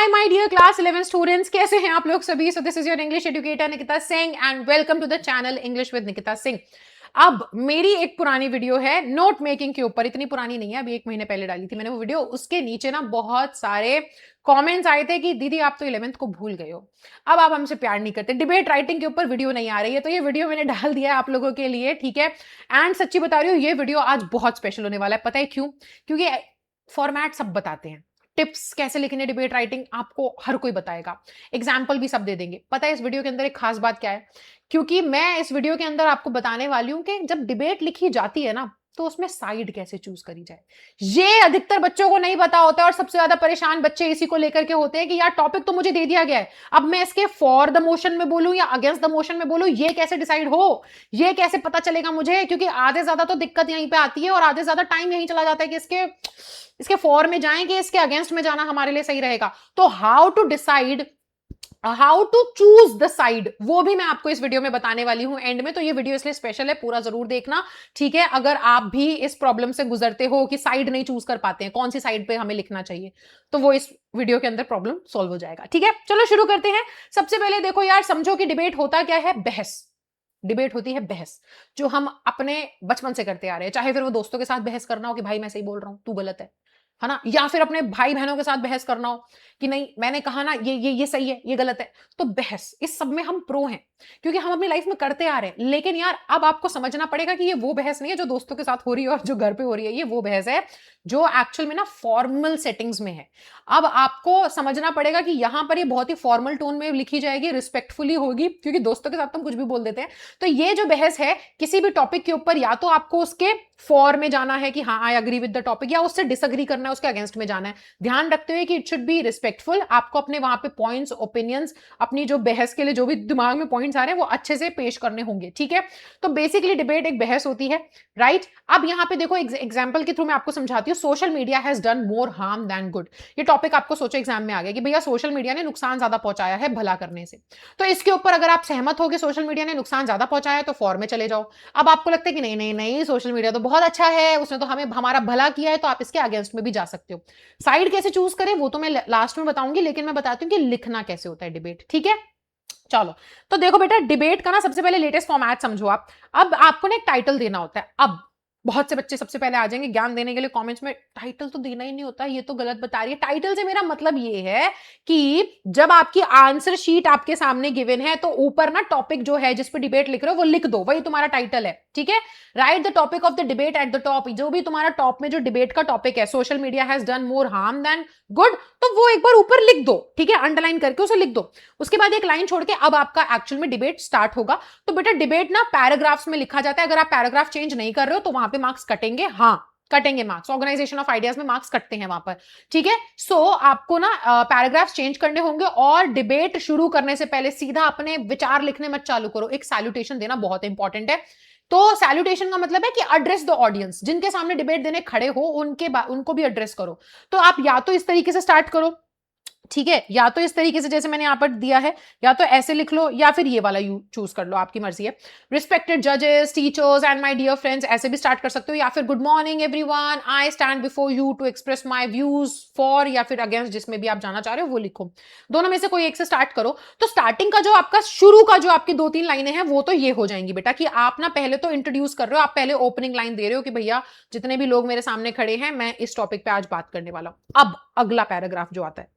my dear class 11 students, कैसे हैं आप लोग सभी? So this is your English educator Nikita Singh and welcome to the channel English with Nikita Singh. अब मेरी एक पुरानी वीडियो है नोट मेकिंग के ऊपर, इतनी पुरानी नहीं है, अभी 1 महीने पहले डाली थी मैंने वो वीडियो। उसके नीचे ना बहुत सारे कमेंट्स आए थे कि दीदी आप तो 11th को भूल गए हो, अब आप हमसे प्यार नहीं करते, डिबेट राइटिंग के ऊपर वीडियो नहीं आ रही है। तो ये वीडियो मैंने डाल दिया है आप लोगों के लिए, ठीक है। एंड सच्ची बता रही हूँ ये वीडियो आज बहुत स्पेशल होने वाला है। पता है क्यों? क्योंकि फॉर्मेट सब बताते हैं, टिप्स कैसे लिखने डिबेट राइटिंग आपको हर कोई बताएगा, एग्जाम्पल भी सब दे देंगे। पता है इस वीडियो के अंदर एक खास बात क्या है? क्योंकि मैं इस वीडियो के अंदर आपको बताने वाली हूं कि जब डिबेट लिखी जाती है ना, तो उसमें साइड कैसे चूज करी जाए, ये अधिकतर बच्चों को नहीं पता होता है। और सबसे ज्यादा परेशान बच्चे इसी को लेकर के होते हैं कि यार टॉपिक तो मुझे दे दिया गया है, अब मैं इसके फॉर द मोशन में बोलूं या अगेंस्ट द मोशन में बोलूं, ये कैसे डिसाइड हो, ये कैसे पता चलेगा मुझे? क्योंकि आधे ज्यादा तो दिक्कत यहीं पे आती है और आधे ज्यादा टाइम यहीं चला जाता है कि इसके फॉर में जाएं कि इसके अगेंस्ट में जाना हमारे लिए सही रहेगा। तो how to decide, how to choose the side, वो भी मैं आपको इस वीडियो में बताने वाली हूं एंड में। तो ये वीडियो इसलिए स्पेशल है, पूरा जरूर देखना, ठीक है। अगर आप भी इस प्रॉब्लम से गुजरते हो कि साइड नहीं चूज कर पाते हैं, कौन सी साइड पे हमें लिखना चाहिए, तो वो इस वीडियो के अंदर प्रॉब्लम सॉल्व हो जाएगा, ठीक है। चलो शुरू करते हैं। सबसे पहले देखो यार, समझो कि डिबेट होता क्या है? बहस। डिबेट होती है बहस, जो हम अपने बचपन से करते आ रहे हैं, चाहे फिर वो दोस्तों के साथ बहस करना हो कि भाई मैं सही बोल रहा हूं तू गलत है ना, या फिर अपने भाई बहनों के साथ बहस करना हो कि नहीं मैंने कहा ना ये सही है ये गलत है। तो बहस, इस सब में हम प्रो हैं क्योंकि हम अपनी लाइफ में करते आ रहे हैं। लेकिन यार अब आपको समझना पड़ेगा कि ये वो बहस नहीं है जो दोस्तों के साथ हो रही है और जो घर पे हो रही है, ये वो बहस है जो एक्चुअल में ना फॉर्मल सेटिंग्स में है। अब आपको समझना पड़ेगा कि यहां पर ये बहुत ही फॉर्मल टोन में लिखी जाएगी, रिस्पेक्टफुली होगी, क्योंकि दोस्तों के साथ तो हम कुछ भी बोल देते हैं। तो ये जो बहस है किसी भी टॉपिक के ऊपर, या तो आपको उसके फॉर में जाना है कि हाँ I agree with the topic, या उससे डिसअग्री करना है, उसके अगेंस्ट में जाना है। ध्यान रखते हुए कि इट शुड बी रिस्पेक्टफुल, आपको अपने वहां पे पॉइंट्स, ओपिनियंस, अपनी जो बहस के लिए जो भी दिमाग में पॉइंट्स आ रहे हैं वो अच्छे से पेश करने होंगे, ठीक है। तो बेसिकली डिबेट एक बहस होती है, राइट। अब यहां पे देखो एग्जांपल के थ्रू मैं आपको समझाती हूँ। Social media has done more harm than good, ये टॉपिक आपको सोचो एग्जाम में आ गया कि भैया सोशल मीडिया ने नुकसान ज्यादा पहुंचाया है भला करने से। तो इसके ऊपर अगर आप सहमत हो कि सोशल मीडिया ने नुकसान ज्यादा पहुंचाया तो फॉर में चले जाओ। अब आपको लगता है कि नहीं नहीं नहीं सोशल मीडिया तो बहुत अच्छा है, उसने तो हमें हमारा भला किया है, तो आप इसके अगेंस्ट में भी जा सकते हो। साइड कैसे चूज करें वो तो मैं लास्ट में बताऊंगी, लेकिन मैं बताती हूँ कि लिखना कैसे होता है डिबेट, ठीक है। चलो तो देखो बेटा, डिबेट का ना सबसे पहले लेटेस्ट फॉर्मेट समझो आप। अब आपको ना एक टाइटल देना होता है। अब बहुत से बच्चे सबसे पहले आ जाएंगे ज्ञान देने के लिए कमेंट्स में, टाइटल तो देना ही नहीं होता, ये तो गलत बता रही है। टाइटल से मेरा मतलब ये है कि जब आपकी आंसर शीट आपके सामने गिवन है तो ऊपर ना टॉपिक जो है जिस पे डिबेट लिख रहे हो वो लिख दो, वही तुम्हारा टाइटल है, ठीक है। Right the topic of the debate at the top, जो भी तुम्हारा टॉप में जो डिबेट का टॉपिक है, social media has done more harm than good, तो वो एक बार ऊपर लिख दो, ठीक है, अंडरलाइन करके उसे लिख दो। उसके बाद एक लाइन छोड़ के अब आपका एक्चुअल में डिबेट स्टार्ट होगा। तो बेटा डिबेट ना पैराग्राफ्स में लिखा जाता है, अगर आप पैराग्राफ चेंज नहीं कर रहे हो तो वहां पे मार्क्स कटेंगे, हाँ कटेंगे मार्क्स, ऑर्गेनाइजेशन ऑफ आइडियाज में मार्क्स कटते हैं वहां पर, ठीक है। सो आपको ना पैराग्राफ चेंज करने होंगे और डिबेट शुरू करने से पहले सीधा अपने विचार लिखने मत चालू करो, एक सैल्यूटेशन देना बहुत इंपॉर्टेंट है। तो सैल्यूटेशन का मतलब है कि एड्रेस द ऑडियंस, जिनके सामने डिबेट देने खड़े हो उनको भी एड्रेस करो। तो आप या तो इस तरीके से स्टार्ट करो, ठीक है, या तो इस तरीके से जैसे मैंने यहां पर दिया है, या तो ऐसे लिख लो, या फिर ये वाला यू चूज कर लो, आपकी मर्जी है। रिस्पेक्टेड जजेस, teachers and my dear friends, ऐसे भी स्टार्ट कर सकते हो, या फिर good morning everyone, I stand before you to express my views for, या फिर अगेंस्ट, जिसमें भी आप जाना चाह रहे हो वो लिखो। दोनों में से कोई एक से स्टार्ट करो। तो स्टार्टिंग का जो आपका शुरू का जो आपकी 2-3 लाइनें हैं वो तो ये हो जाएंगी बेटा कि आप ना पहले तो इंट्रोड्यूस कर रहे हो, आप पहले ओपनिंग लाइन दे रहे हो कि भैया जितने भी लोग मेरे सामने खड़े हैं मैं इस टॉपिक पे आज बात करने वाला हूं। अब अगला पैराग्राफ जो आता है,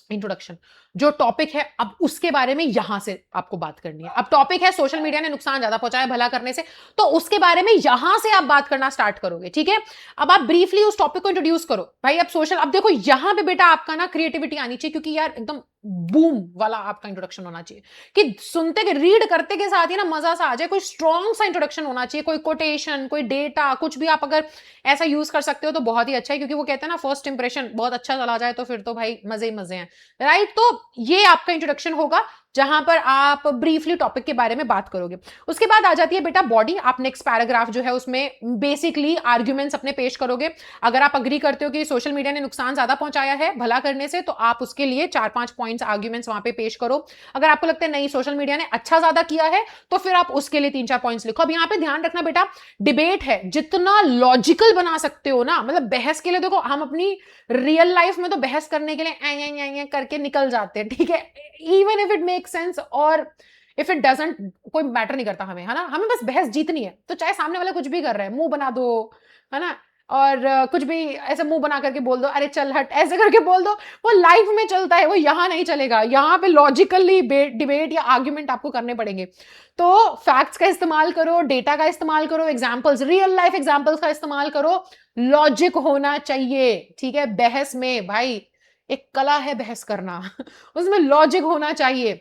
इंट्रोडक्शन, जो टॉपिक है अब उसके बारे में यहां से आपको बात करनी है। अब टॉपिक है सोशल मीडिया ने नुकसान ज्यादा पहुंचाया भला करने से, तो उसके बारे में यहां से आप बात करना स्टार्ट करोगे, ठीक है। अब आप ब्रीफली उस टॉपिक को इंट्रोड्यूस करो भाई। अब सोशल, अब देखो यहां पे बेटा आपका ना क्रिएटिविटी आनी चाहिए, क्योंकि यार एकदम बूम वाला आपका इंट्रोडक्शन होना चाहिए कि सुनते के रीड करते के साथ ही ना मजा सा आ जाए। कोई स्ट्रॉन्ग सा इंट्रोडक्शन होना चाहिए, कोई कोटेशन, कोई डेटा, कुछ भी आप अगर ऐसा यूज कर सकते हो तो बहुत ही अच्छा है, क्योंकि वो कहते हैं ना फर्स्ट इंप्रेशन बहुत अच्छा चला जाए तो फिर तो भाई मजे ही मजे हैं, राइट। तो ये आपका इंट्रोडक्शन होगा। जहां पर आप ब्रीफली टॉपिक के बारे में बात करोगे। उसके बाद आ जाती है बेटा बॉडी। आप नेक्स्ट पैराग्राफ जो है उसमें बेसिकली आर्ग्यूमेंट्स अपने पेश करोगे। अगर आप अग्री करते हो कि सोशल मीडिया ने नुकसान ज्यादा पहुंचाया है भला करने से, तो आप उसके लिए 4-5 पॉइंट्स आर्ग्यूमेंट्स वहां पे पेश करो। अगर आपको लगता है नहीं सोशल मीडिया ने अच्छा ज्यादा किया है, तो फिर आप उसके लिए 3-4 पॉइंट्स लिखो। अब यहाँ पे ध्यान रखना बेटा, डिबेट है, जितना लॉजिकल बना सकते हो ना, मतलब बहस के लिए देखो हम अपनी रियल लाइफ में तो बहस करने के लिए ऐ करके निकल जाते हैं, ठीक है, even if it make sense और इफ इट डजंट, कोई मैटर नहीं करता हमें, है ना, हमें बस बहस जीतनी है। तो चाहे सामने वाला कुछ भी कर रहा है, मुंह बना दो, है ना, और कुछ भी ऐसे मुंह बना करके बोल दो, अरे चल हट, ऐसे करके बोल दो, वो लाइफ में चलता है, वो यहां नहीं चलेगा। यहां पे लॉजिकली डिबेट या आर्ग्यूमेंट आपको करने पड़ेंगे। तो फैक्ट्स का इस्तेमाल करो, डेटा का इस्तेमाल करो, एग्जाम्पल्स, रियल लाइफ एग्जाम्पल्स का इस्तेमाल करो, लॉजिक होना चाहिए, ठीक है। बहस में भाई एक कला है बहस करना उसमें लॉजिक होना चाहिए।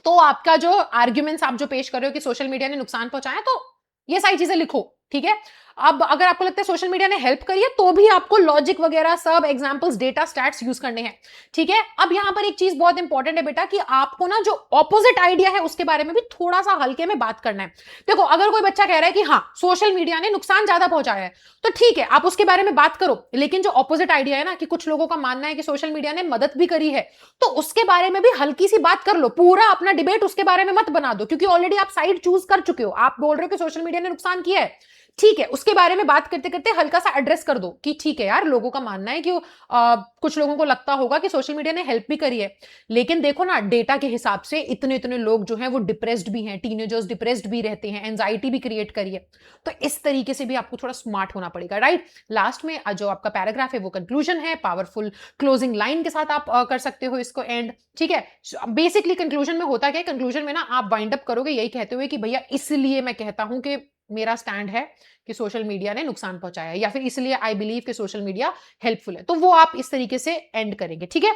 तो आपका जो आर्ग्यूमेंट्स आप जो पेश कर रहे हो कि सोशल मीडिया ने नुकसान पहुंचाया, तो ये सारी चीजें लिखो, ठीक है। अब अगर आपको लगता है सोशल मीडिया ने हेल्प करी है, तो भी आपको लॉजिक वगैरह सब एग्जांपल्स, डेटा, स्टैट्स यूज करने हैं, ठीक है। अब यहां पर एक चीज बहुत इंपॉर्टेंट है बेटा कि आपको ना जो ऑपोजिट आइडिया है उसके बारे में भी थोड़ा सा हल्के में बात करना है। देखो अगर कोई बच्चा कह रहा है कि हाँ सोशल मीडिया ने नुकसान ज्यादा पहुंचाया है, तो ठीक है आप उसके बारे में बात करो, लेकिन जो ऑपोजिट आइडिया है ना कि कुछ लोगों का मानना है कि सोशल मीडिया ने मदद भी करी है, तो उसके बारे में भी हल्की सी बात कर लो। पूरा अपना डिबेट उसके बारे में मत बना दो, क्योंकि ऑलरेडी आप साइड चूज कर चुके हो। आप बोल रहे हो कि सोशल मीडिया ने नुकसान किया है, ठीक है, उसके बारे में बात करते करते हल्का सा एड्रेस कर दो कि ठीक है यार, लोगों का मानना है कि कुछ लोगों को लगता होगा कि सोशल मीडिया ने हेल्प भी करी है, लेकिन देखो ना डेटा के हिसाब से इतने इतने लोग जो हैं वो डिप्रेस्ड भी हैं, टीनेजर्स डिप्रेस्ड भी रहते हैं, एंजाइटी भी क्रिएट करी है। तो इस तरीके से भी आपको थोड़ा स्मार्ट होना पड़ेगा, राइट। लास्ट में जो आपका पैराग्राफ है वो कंक्लूजन है, पावरफुल क्लोजिंग लाइन के साथ आप कर सकते हो इसको एंड, ठीक है। बेसिकली कंक्लूजन में होता क्या है, कंक्लूजन में ना आप वाइंड अप करोगे यही कहते हुए कि भैया इसलिए मैं कहता हूं कि मेरा स्टैंड है कि सोशल मीडिया ने नुकसान पहुंचाया है, या फिर इसलिए आई बिलीव कि सोशल मीडिया हेल्पफुल है। तो वो आप इस तरीके से एंड करेंगे, ठीक है।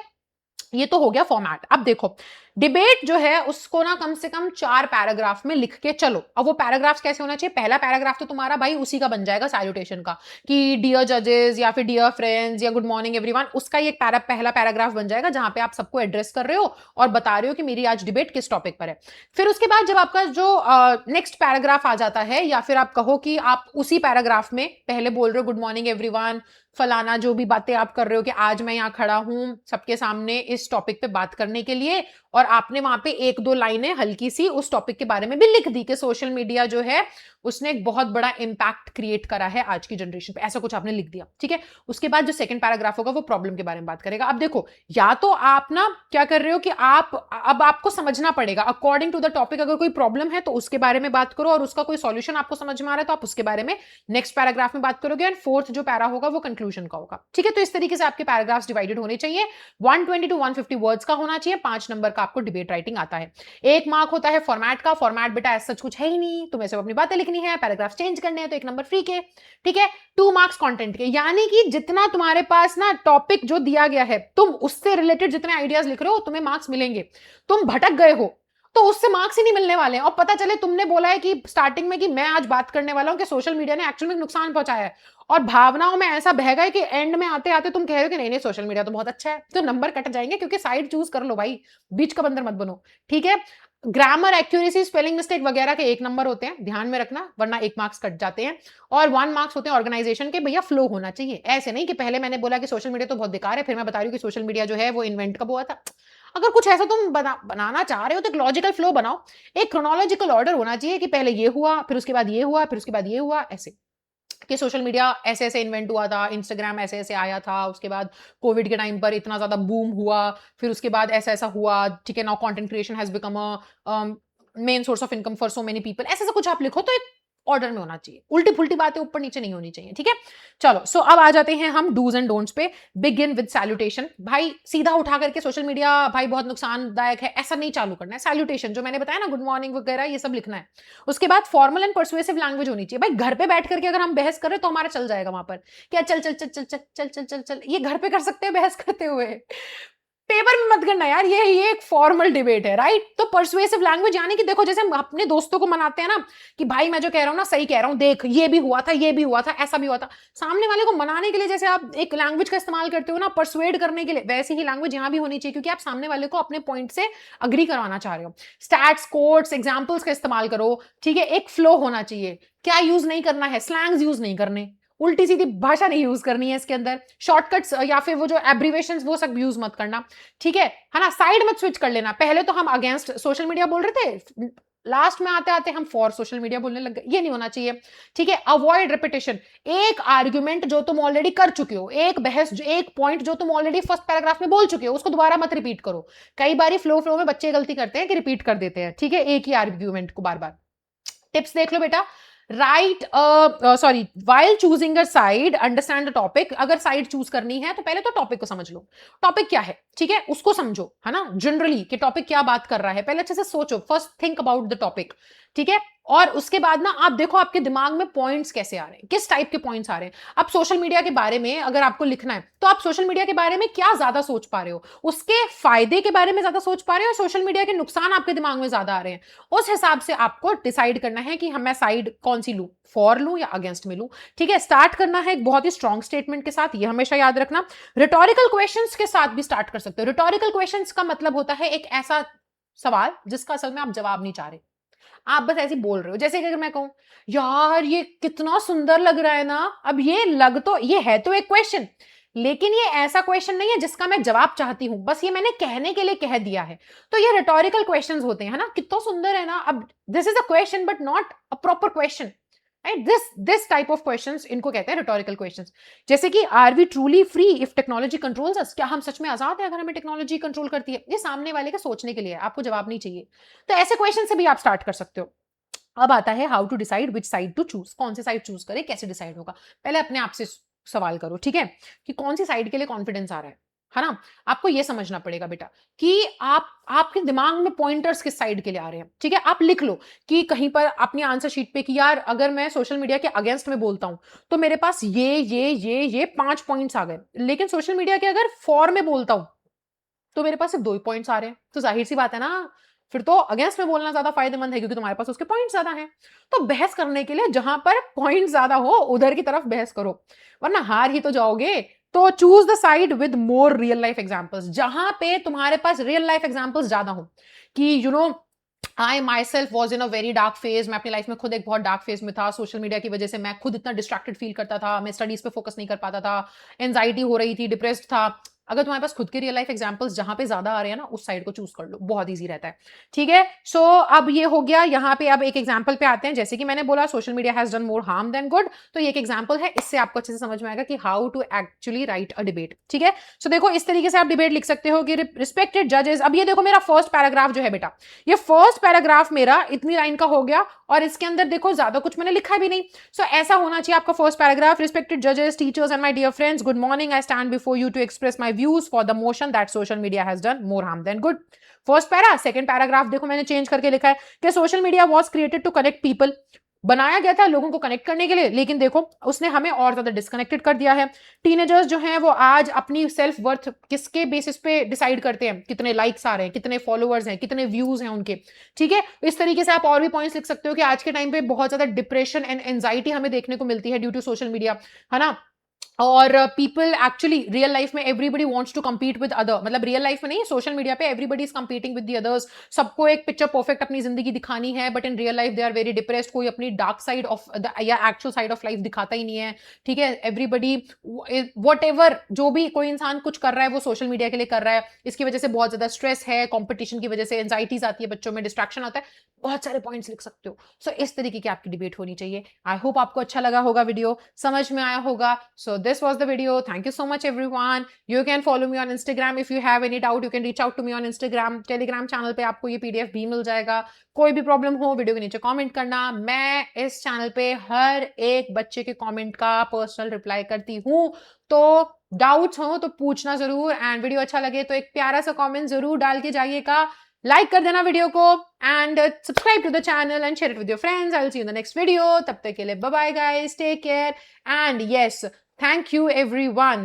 ये तो हो गया फॉर्मेट। अब देखो डिबेट जो है उसको ना कम से कम 4 पैराग्राफ में लिख के चलो। अब वो पैराग्राफ्स कैसे होना चाहिए, पहला पैराग्राफ तो तुम्हारा भाई उसी का बन जाएगा सैल्यूटेशन का, कि डियर जजेस या फिर डियर फ्रेंड्स या गुड मॉर्निंग एवरीवन, उसका ही एक पहला पैराग्राफ बन जाएगा जहां पे आप सबको एड्रेस कर रहे हो और बता रहे हो कि मेरी आज डिबेट किस टॉपिक पर है। फिर उसके बाद जब आपका जो नेक्स्ट पैराग्राफ आ जाता है, या फिर आप कहो कि आप उसी पैराग्राफ में पहले बोल रहे हो गुड मॉर्निंग एवरीवन, फलाना जो भी बातें आप कर रहे हो कि आज मैं यहाँ खड़ा हूं सबके सामने इस टॉपिक पे बात करने के लिए, और आपने वहां पे 1-2 लाइनें हल्की सी उस टॉपिक के बारे में भी लिख दी कि सोशल मीडिया जो है उसने एक बहुत बड़ा इंपैक्ट क्रिएट करा है आज की जनरेशन पे, ऐसा कुछ आपने लिख दिया, ठीक है। उसके बाद जो सेकंड पैराग्राफ होगा वो प्रॉब्लम के बारे में बात करेगा। अब देखो या तो आप ना क्या कर रहे हो कि आप अब आपको समझना पड़ेगा अकॉर्डिंग टू द टॉपिक, अगर कोई प्रॉब्लम है तो उसके बारे में बात करो और उसका कोई सॉल्यूशन आपको समझ में आ रहा है तो आप उसके बारे में नेक्स्ट पैराग्राफ में बात करोगे, एंड फोर्थ जो पैरा होगा वो कंक्लूजन का होगा, ठीक है। तो इस तरीके से आपके पैराग्राफ्स डिवाइडेड होने चाहिए, 120 to 150 वर्ड्स का होना चाहिए, 5 नंबर का आपको डिबेट राइटिंग आता है। 1 मार्क होता है फॉर्मेट का, फॉर्मेट बेटा ऐसा कुछ है ही नहीं, तुम्हें सिर्फ अपनी बातें लिखनी है, पैराग्राफ चेंज करने हैं तो 1 नंबर फ्री के, ठीक है। 2 मार्क्स कंटेंट के, यानी कि जितना तुम्हारे पास ना टॉपिक जो दिया गया है तुम उससे रिलेटेड जितने आइडियाज लिख रहे हो तुम्हें मार्क्स मिलेंगे। तुम भटक गए हो तो उससे मार्क्स ही नहीं मिलने वाले हैं, और पता चले तुमने बोला है कि स्टार्टिंग में कि मैं आज बात करने वाला हूं कि सोशल मीडिया ने एक्चुअली में नुकसान पहुंचाया है, और भावनाओं में ऐसा बह गए कि एंड में आते आते तुम कह रहे हो कि नहीं नहीं सोशल मीडिया तो बहुत अच्छा है, तो नंबर कट जाएंगे। क्योंकि साइड चूज कर लो भाई, बीच का बंदर मत बनो, ठीक है। ग्रामर एक्यूरेसी स्पेलिंग मिस्टेक वगैरह के 1 नंबर होते हैं, ध्यान में रखना, वरना 1 मार्क्स कट जाते हैं। और 1 मार्क्स होते हैं ऑर्गेनाइजेशन के, भैया फ्लो होना चाहिए, ऐसे नहीं कि पहले मैंने बोला कि सोशल मीडिया तो बहुत बेकार है, फिर मैं बता रही हूँ कि सोशल मीडिया जो है वो इन्वेंट कब हुआ था। अगर कुछ ऐसा तुम बनाना चाह रहे हो तो एक लॉजिकल फ्लो बनाओ, एक क्रोनोलॉजिकल ऑर्डर होना चाहिए कि पहले ये हुआ, फिर उसके बाद ये हुआ, फिर उसके बाद ये हुआ, ऐसे कि सोशल मीडिया ऐसे ऐसे इन्वेंट हुआ था, इंस्टाग्राम ऐसे ऐसे आया था, उसके बाद कोविड के टाइम पर इतना ज्यादा बूम हुआ, फिर उसके बाद ऐसा ऐसा हुआ, ठीक है। Now content creation has become a main source of income for so many people, ऐसे ऐसा कुछ आप लिखो तो एक ऑर्डर में होना चाहिए, उल्टी फुल्टी बातें ऊपर नीचे नहीं होनी चाहिए, ठीक है। चलो सो अब आ जाते हैं हम डूज एंड डोंट्स पे। बिगिन विद सैल्यूटेशन, भाई सीधा उठा करके सोशल मीडिया भाई बहुत नुकसानदायक है ऐसा नहीं चालू करना है। सैल्यूटेशन जो मैंने बताया ना, गुड मॉर्निंग वगैरह ये सब लिखना है। उसके बाद फॉर्मल एंड परसुएसिव लैंग्वेज होनी चाहिए। भाई घर पे बैठ करके अगर हम बहस करें तो हमारा चल जाएगा वहां पर, क्या चल चल चल चल चल चल चल चल चल, ये घर पे कर सकते हैं बहस करते हुए, पेपर में मत करना यार, ये एक फॉर्मल डिबेट है, राइट? तो परसुएसिव लैंग्वेज यानी कि देखो जैसे हम अपने दोस्तों को मनाते हैं ना कि भाई मैं जो कह रहा हूं ना सही कह रहा हूं, देख ये भी हुआ था, ये भी हुआ था, ऐसा भी हुआ था। सामने वाले को मनाने के लिए जैसे आप एक लैंग्वेज का इस्तेमाल करते हो ना परसुएड करने के लिए, वैसी ही लैंग्वेज यहां भी होनी चाहिए, क्योंकि आप सामने वाले को अपने पॉइंट से अग्री करवाना चाह रहे हो। स्टैट्स, कोट्स, एग्जाम्पल्स का इस्तेमाल करो, ठीक है? एक फ्लो होना चाहिए। क्या यूज नहीं करना है? स्लैंग्स यूज नहीं करने, उल्टी सीधी भाषा नहीं यूज करनी है इसके अंदर, शॉर्टकट्स या फिर वो जो एब्रीवेशंस वो सब यूज मत करना, ठीक है ना? साइड मत स्विच कर लेना। पहले तो हम अगेंस्ट सोशल मीडिया बोल रहे थे, लास्ट में आते आते हम फॉर सोशल मीडिया बोलने लग गए, ये नहीं होना चाहिए, ठीक है? Avoid repetition. एक आर्ग्यूमेंट जो तुम ऑलरेडी कर चुके हो, एक बहस जो एक पॉइंट जो तुम ऑलरेडी फर्स्ट पैराग्राफ में बोल चुके हो, उसको दोबारा मत रिपीट करो। कई बार फ्लो फ्लो में बच्चे गलती करते हैं कि रिपीट कर देते हैं, ठीक है, एक ही आर्ग्यूमेंट को बार बार। टिप्स देख लो बेटा। Right sorry, while choosing a side understand the topic. अगर साइड चूज करनी है तो पहले तो टॉपिक को समझ लो, टॉपिक क्या है, ठीक है, उसको समझो, है ना? जनरली कि टॉपिक क्या बात कर रहा है, पहले अच्छे से सोचो, first think about the topic, ठीक है? और उसके बाद ना आप देखो आपके दिमाग में पॉइंट्स कैसे आ रहे हैं, किस टाइप के पॉइंट्स आ रहे हैं। अब सोशल मीडिया के बारे में अगर आपको लिखना है तो आप सोशल मीडिया के बारे में क्या ज्यादा सोच पा रहे हो, उसके फायदे के बारे में ज्यादा सोच पा रहे हो, सोशल मीडिया के नुकसान आपके दिमाग में ज्यादा आ रहे हैं, उस हिसाब से आपको डिसाइड करना है कि हम मैं साइड कौन सी लूं, फॉर लूं या अगेंस्ट में लूं, ठीक है? स्टार्ट करना है एक बहुत ही स्ट्रॉन्ग स्टेटमेंट के साथ, ये हमेशा याद रखना। रिटोरिकल क्वेश्चंस के साथ भी स्टार्ट कर सकते हो। रिटोरिकल क्वेश्चंस का मतलब होता है एक ऐसा सवाल जिसका असल में आप जवाब नहीं चाह रहे, आप बस ऐसे बोल रहे हो। जैसे कि अगर मैं कहूं यार ये कितना सुंदर लग रहा है ना, अब ये लग तो ये है तो एक क्वेश्चन, लेकिन ये ऐसा क्वेश्चन नहीं है जिसका मैं जवाब चाहती हूं, बस ये मैंने कहने के लिए कह दिया है। तो ये रिटोरिकल क्वेश्चंस होते हैं, है ना? कितना सुंदर है ना, अब this is a question but not a proper question, right? This type of questions इनको कहते हैं रिटोरिकल क्वेश्चंस। जैसे कि are we truly free if technology controls us? क्या हम सच में आजाद हैं अगर हमें टेक्नोलॉजी कंट्रोल करती है? ये सामने वाले के सोचने के लिए है, आपको जवाब नहीं चाहिए। तो ऐसे क्वेश्चन से भी आप स्टार्ट कर सकते हो। अब आता है how to decide which side to choose, कौन सी साइड चूज करें, कैसे डिसाइड होगा? पहले अपने आप से सवाल करो, ठीक है, कि कौन सी साइड के लिए कॉन्फिडेंस आ रहा है ना? आपको यह समझना पड़ेगा बेटा कि आप आपके दिमाग में पॉइंटर्स किस साइड के लिए आ रहे हैं, ठीक है? आप लिख लो कि कहीं पर अपनी आंसर शीट पे कि यार अगर मैं सोशल मीडिया के अगेंस्ट में बोलता हूं तो मेरे पास ये 5 पॉइंट्स आ गए, लेकिन सोशल मीडिया के अगर फॉर में बोलता हूं तो मेरे पास सिर्फ 2 ही पॉइंट्स आ रहे हैं। तो जाहिर सी बात है ना, फिर तो अगेंस्ट में बोलना ज्यादा फायदेमंद है, क्योंकि तुम्हारे पास उसके पॉइंट ज्यादा हैं। तो बहस करने के लिए जहां पर पॉइंट ज्यादा हो उधर की तरफ बहस करो, वरना हार ही तो जाओगे। तो choose the side with more real life examples, जहां पे तुम्हारे पास रियल लाइफ एग्जांपल्स ज्यादा हो कि you know I my self was in a very dark phase, मैं अपनी लाइफ में खुद एक बहुत डार्क फेज में था, सोशल मीडिया की वजह से मैं खुद इतना डिस्ट्रैक्टेड फील करता था, मैं स्टडीज पे फोकस नहीं कर पाता था, एंजाइटी हो रही थी, डिप्रेस्ड था। अगर तुम्हारे पास खुद के रियल लाइफ एग्जांपल्स जहां पे ज्यादा आ रहे हैं ना, उस साइड को चूज कर लो, बहुत ईजी रहता है, ठीक है? सो अब ये हो गया, यहाँ पे अब एक एग्जांपल पे आते हैं। जैसे कि मैंने बोला social media has done more harm than good, तो ये एक एग्जांपल है, इससे आपको अच्छे से समझ में आएगा कि how to actually write a debate, ठीक है? सो देखो इस तरीके से आप डिबेट लिख सकते हो कि रिस्पेक्टेड जजेस। अब ये देखो मेरा फर्स्ट पैराग्राफ जो है बेटा, ये फर्स्ट पैराग्राफ मेरा इतनी लाइन का हो गया, और इसके अंदर देखो ज्यादा कुछ मैंने लिखा भी नहीं। सो ऐसा होना चाहिए आपका फर्स्ट पैराग्राफ। रिस्पेक्टेड जजेस, teachers and my dear friends, good morning, I stand before you to express my views for the motion that social media has done more harm than good. First para. Second paragraph देखो मैंने change करके लिखा है कि social media was created to connect people, बनाया गया था लोगों को कनेक्ट करने के लिए, लेकिन देखो उसने हमें और ज्यादा डिस्कनेक्टेड कर दिया है। टीनेजर्स जो हैं वो आज अपनी सेल्फ वर्थ किसके बेसिस पे डिसाइड करते हैं? कितने लाइक्स आ रहे हैं, कितने फॉलोअर्स हैं, कितने व्यूज हैं उनके, ठीक है? इस तरीके से आप और भी पॉइंट्स लिख सकते हो कि आज के टाइम पे बहुत ज्यादा डिप्रेशन एंड एंजाइटी हमें देखने को मिलती है ड्यू टू सोशल मीडिया, है ना? और पीपल एक्चुअली रियल लाइफ में everybody wants to compete with other, मतलब रियल लाइफ में नहीं, सोशल मीडिया पे everybody is competing with the others. सबको एक पिक्चर परफेक्ट अपनी जिंदगी दिखानी है, but in real life they are very depressed. कोई अपनी डार्क साइड ऑफ या एक्चुअल साइड ऑफ लाइफ दिखाता ही नहीं है, ठीक है? एवरीबडी वट एवर जो भी कोई इंसान कुछ कर रहा है वो सोशल मीडिया के लिए कर रहा है। इसकी वजह से बहुत ज्यादा स्ट्रेस है, कॉम्पिटिशन की वजह से एंजाइटीज आती है बच्चों में, डिस्ट्रैक्शन आता है, बहुत सारे पॉइंट्स लिख सकते हो। सो इस तरीके की आपकी डिबेट होनी चाहिए। आई होप आपको अच्छा लगा होगा, वीडियो समझ में आया होगा। So this was the video. Thank you so much everyone. You can follow me on Instagram. If you have any doubt, you can reach out to me on Instagram. Telegram channel पे आपको ये PDF भी मिल जाएगा। कोई भी problem हो video के नीचे कमेंट करना। मैं इस चैनल पे हर एक बच्चे के कमेंट का पर्सनल रिप्लाई करती हूँ, तो डाउट्स हो तो पूछना जरूर। एंड वीडियो अच्छा लगे तो एक प्यारा सा कमेंट जरूर डाल के जाइएगा, लाइक कर देना वीडियो को, and subscribe to the channel and share it with your friends. I will see you in the next video. तब तक के लिए bye bye guys, take care, and yes, thank you everyone.